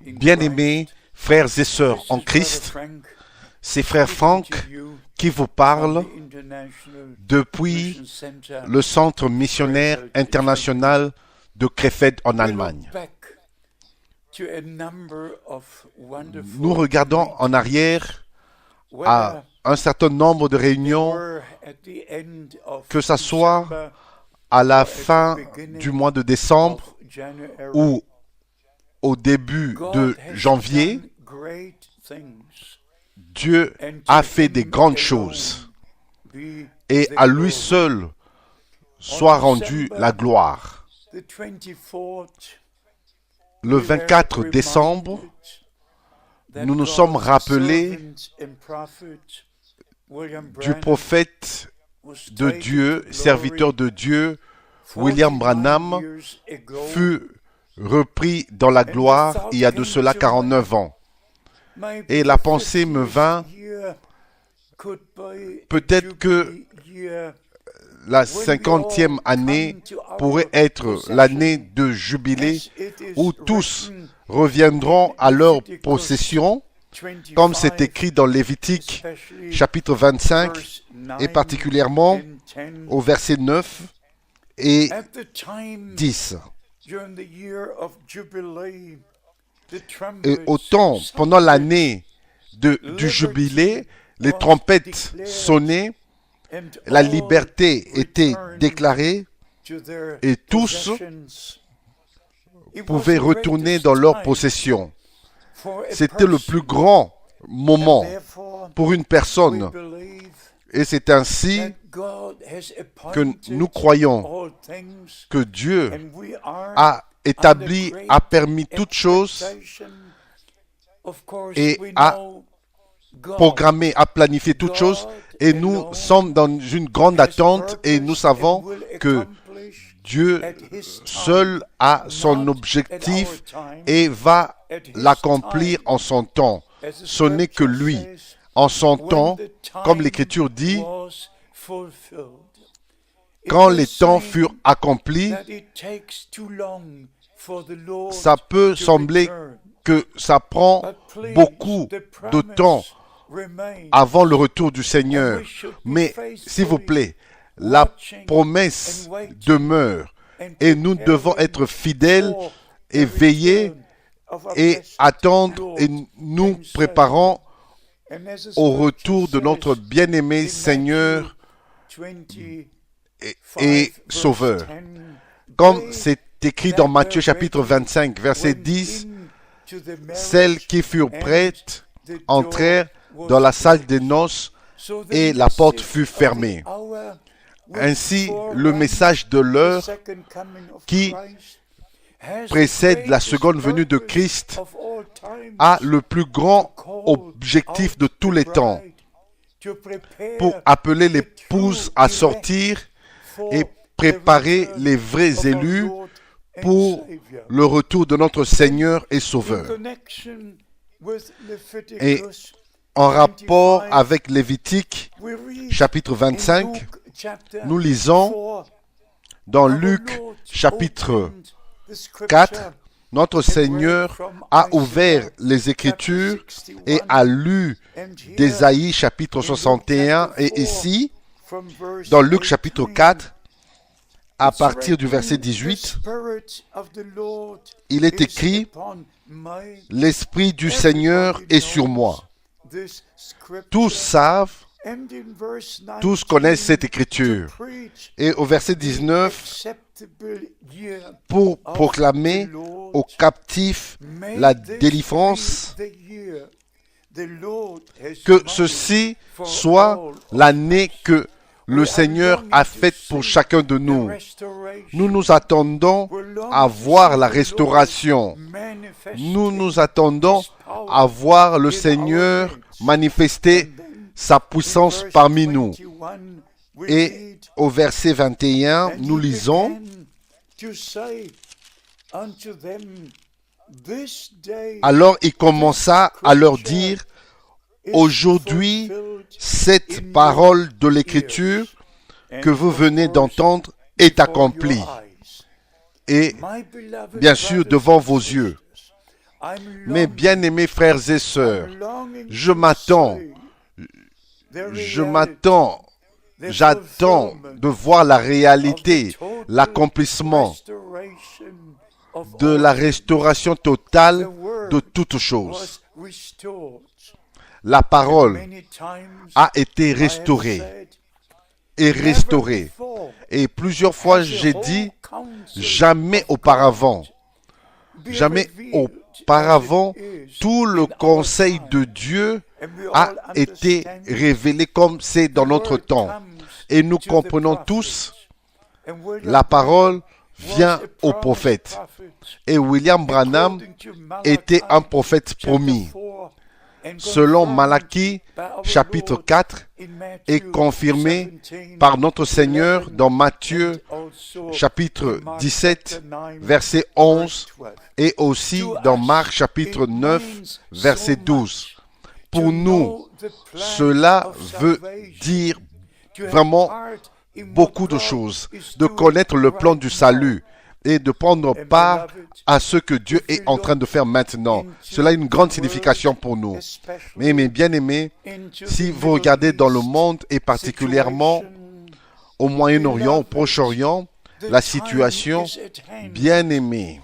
Bien-aimés frères et sœurs en Christ, c'est frère Franck qui vous parle depuis le Centre missionnaire international de Krefeld en Allemagne. Nous regardons en arrière à un certain nombre de réunions, que ce soit à la fin du mois de décembre ou au début de janvier. Dieu a fait des grandes choses et à lui seul soit rendue la gloire. Le 24 décembre, nous nous sommes rappelés du prophète de Dieu, serviteur de Dieu, William Branham, fut repris dans la gloire il y a de cela 49 ans. Et la pensée me vint, peut-être que la 50e année pourrait être l'année de jubilé où tous reviendront à leur possession, comme c'est écrit dans Lévitique chapitre 25 et particulièrement au verset 9 et 10. Et autant pendant l'année du jubilé, les trompettes sonnaient, la liberté était déclarée et tous pouvaient retourner dans leur possession. C'était le plus grand moment pour une personne. Et c'est ainsi que nous croyons que Dieu a établi, a permis toutes choses et a programmé, a planifié toutes choses. Et nous sommes dans une grande attente et nous savons que Dieu seul a son objectif et va l'accomplir en son temps. Ce n'est que lui. En son temps, comme l'Écriture dit, quand les temps furent accomplis, ça peut sembler que ça prend beaucoup de temps avant le retour du Seigneur. Mais, s'il vous plaît, la promesse demeure et nous devons être fidèles et veiller et attendre et nous préparons au retour de notre bien-aimé Seigneur et Sauveur. Comme c'est écrit dans Matthieu chapitre 25, verset 10, celles qui furent prêtes entrèrent dans la salle des noces et la porte fut fermée. Ainsi, le message de l'heure qui précède la seconde venue de Christ a le plus grand objectif de tous les temps pour appeler l'épouse à sortir et préparer les vrais élus pour le retour de notre Seigneur et Sauveur. Et en rapport avec Lévitique, chapitre 25, nous lisons dans Luc, chapitre 4, notre Seigneur a ouvert les Écritures et a lu d'Ésaïe, chapitre 61, et ici, dans Luc, chapitre 4, à partir du verset 18, il est écrit « L'Esprit du Seigneur est sur moi ». Tous savent, tous connaissent cette écriture. Et au verset 19, pour proclamer aux captifs la délivrance, que ceci soit l'année que le Seigneur a faite pour chacun de nous. Nous nous attendons à voir la restauration. Nous nous attendons à voir le Seigneur manifester sa puissance parmi nous. Et au verset 21, nous lisons « Alors il commença à leur dire « Aujourd'hui, cette parole de l'Écriture que vous venez d'entendre est accomplie. » est bien sûr devant vos yeux. Mes bien-aimés frères et sœurs, j'attends de voir la réalité, l'accomplissement de la restauration totale de toutes choses. La parole a été restaurée et restaurée. Et plusieurs fois j'ai dit, jamais auparavant, tout le conseil de Dieu a été révélé comme c'est dans notre temps. Et nous comprenons tous, la parole vient au prophète. Et William Branham était un prophète promis. Selon Malachie, chapitre 4, est confirmé par notre Seigneur dans Matthieu, chapitre 17, verset 11, et aussi dans Marc, chapitre 9, verset 12. Pour nous, cela veut dire vraiment beaucoup de choses, de connaître le plan du salut et de prendre part à ce que Dieu est en train de faire maintenant. Cela a une grande signification pour nous. Mais mes bien-aimés, si vous regardez dans le monde et particulièrement au Moyen-Orient, au Proche-Orient, la situation, bien-aimés,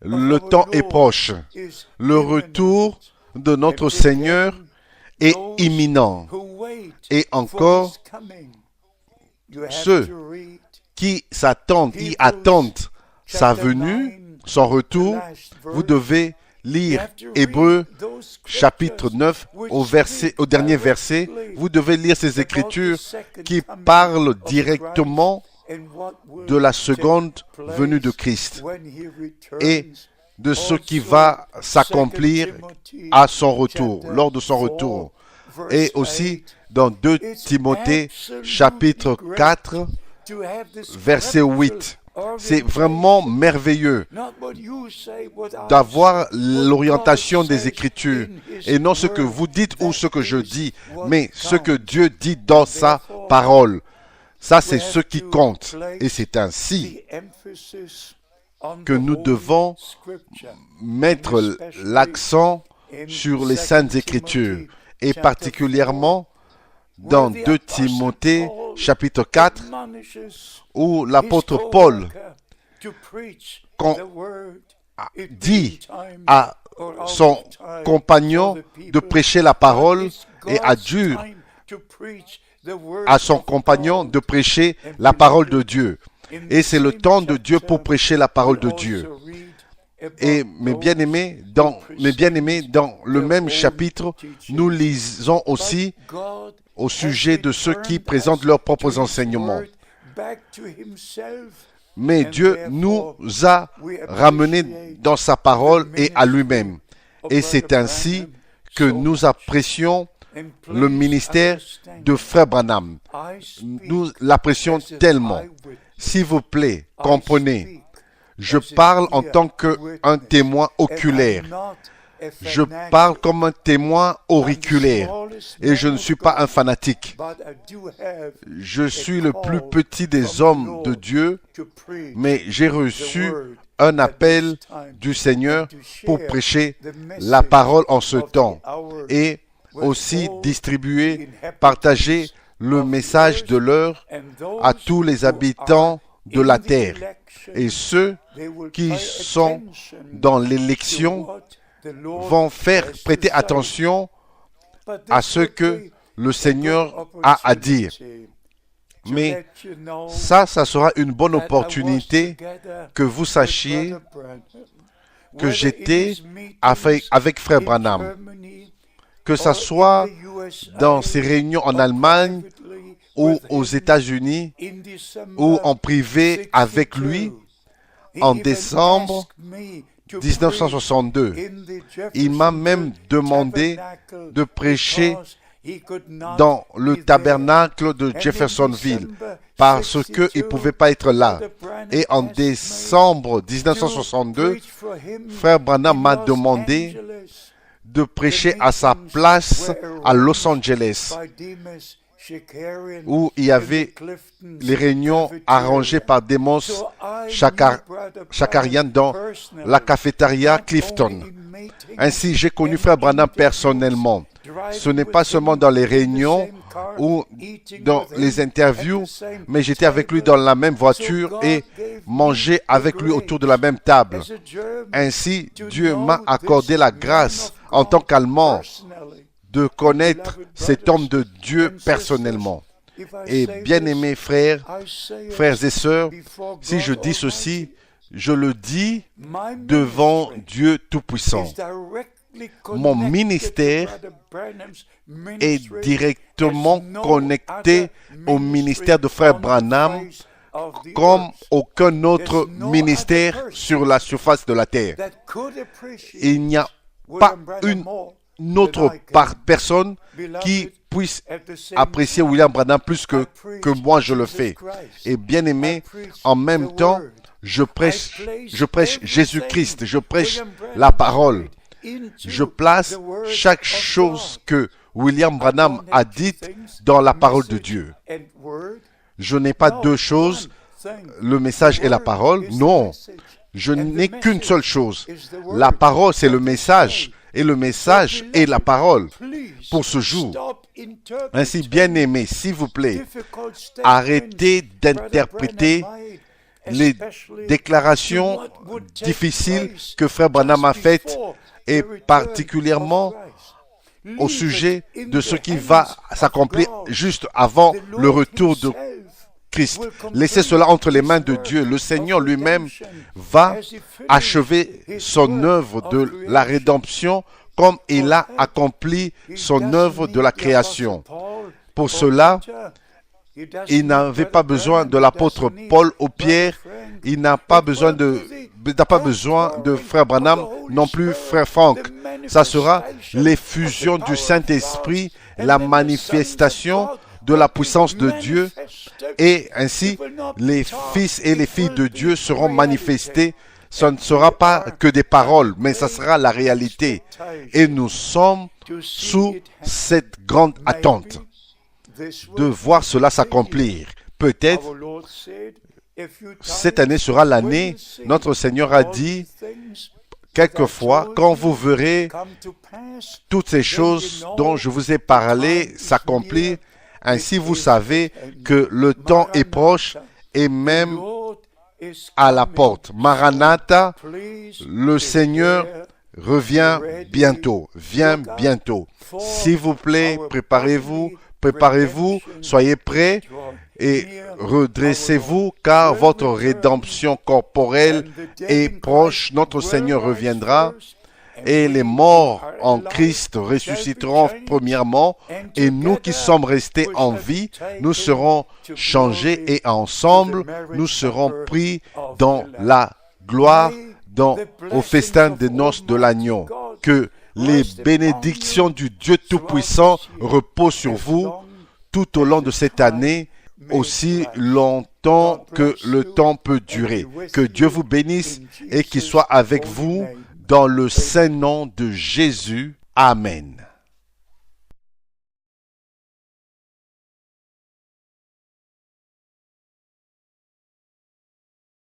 le temps est proche. Le retour de notre Seigneur est imminent. Et encore, ceux qui attendent sa venue, son retour, vous devez lire Hébreux chapitre 9 au dernier verset. Vous devez lire ces écritures qui parlent directement de la seconde venue de Christ et de ce qui va s'accomplir à son retour, lors de son retour. Et aussi dans 2 Timothée chapitre 4, verset 8. C'est vraiment merveilleux d'avoir l'orientation des Écritures et non ce que vous dites ou ce que je dis, mais ce que Dieu dit dans sa parole. Ça, c'est ce qui compte. Et c'est ainsi que nous devons mettre l'accent sur les Saintes Écritures et particulièrement dans 2 Timothée chapitre 4 où l'apôtre Paul dit à son compagnon de prêcher la parole et adjure à son compagnon de prêcher la parole de Dieu. Et c'est le temps de Dieu pour prêcher la parole de Dieu. Et mes bien-aimés, dans le même chapitre, nous lisons aussi au sujet de ceux qui présentent leurs propres enseignements. Mais Dieu nous a ramenés dans sa parole et à lui-même. Et c'est ainsi que nous apprécions le ministère de Frère Branham. Nous l'apprécions tellement. S'il vous plaît, comprenez. Je parle en tant qu'un témoin oculaire. Je parle comme un témoin auriculaire. Et je ne suis pas un fanatique. Je suis le plus petit des hommes de Dieu, mais j'ai reçu un appel du Seigneur pour prêcher la parole en ce temps et aussi distribuer, partager le message de l'heure à tous les habitants de la terre. Et ceux qui sont dans l'élection vont prêter attention à ce que le Seigneur a à dire. Mais ça sera une bonne opportunité que vous sachiez que j'étais avec Frère Branham. Que ce soit dans ces réunions en Allemagne ou aux États-Unis ou en privé avec lui en décembre 1962. Il m'a même demandé de prêcher dans le tabernacle de Jeffersonville parce qu'il ne pouvait pas être là. Et en décembre 1962, Frère Branham m'a demandé de prêcher à sa place à Los Angeles. où il y avait les réunions arrangées par Demos Shakarian dans la cafétéria Clifton. Ainsi, j'ai connu Frère Branham personnellement. Ce n'est pas seulement dans les réunions ou dans les interviews, mais j'étais avec lui dans la même voiture et mangeais avec lui autour de la même table. Ainsi, Dieu m'a accordé la grâce en tant qu'Allemand de connaître cet homme de Dieu personnellement. Et bien-aimés frères et sœurs, si je dis ceci, je le dis devant Dieu Tout-Puissant. Mon ministère est directement connecté au ministère de Frère Branham comme aucun autre ministère sur la surface de la terre. Il n'y a pas une autre personne qui puisse apprécier William Branham plus que moi je le fais. Et bien aimé, en même temps, je prêche Jésus-Christ, je prêche la parole. Je place chaque chose que William Branham a dite dans la parole de Dieu. Je n'ai pas deux choses, le message et la parole. Non, je n'ai qu'une seule chose. La parole, c'est le message. Et le message est la parole pour ce jour. Ainsi, bien-aimés, s'il vous plaît, arrêtez d'interpréter les déclarations difficiles que Frère Branham a faites et particulièrement au sujet de ce qui va s'accomplir juste avant le retour de Christ. Laissez cela entre les mains de Dieu. Le Seigneur lui-même va achever son œuvre de la rédemption comme il a accompli son œuvre de la création. Pour cela, il n'avait pas besoin de l'apôtre Paul ou Pierre, il n'a pas besoin de Frère Branham, non plus Frère Franck. Ça sera l'effusion du Saint-Esprit, la manifestation de la puissance de Dieu, et ainsi les fils et les filles de Dieu seront manifestés. Ce ne sera pas que des paroles, mais ça sera la réalité. Et nous sommes sous cette grande attente de voir cela s'accomplir. Peut-être cette année sera l'année, notre Seigneur a dit, quelquefois, quand vous verrez toutes ces choses dont je vous ai parlé s'accomplir, ainsi vous savez que le temps est proche et même à la porte. Maranatha, le Seigneur revient bientôt, vient bientôt. S'il vous plaît, préparez-vous, soyez prêts et redressez-vous car votre rédemption corporelle est proche. Notre Seigneur reviendra et les morts en Christ ressusciteront premièrement et nous qui sommes restés en vie, nous serons changés et ensemble nous serons pris dans la gloire, au festin des noces de l'agneau. Que les bénédictions du Dieu Tout-Puissant reposent sur vous tout au long de cette année, aussi longtemps que le temps peut durer. Que Dieu vous bénisse et qu'il soit avec vous dans le saint nom de Jésus. Amen.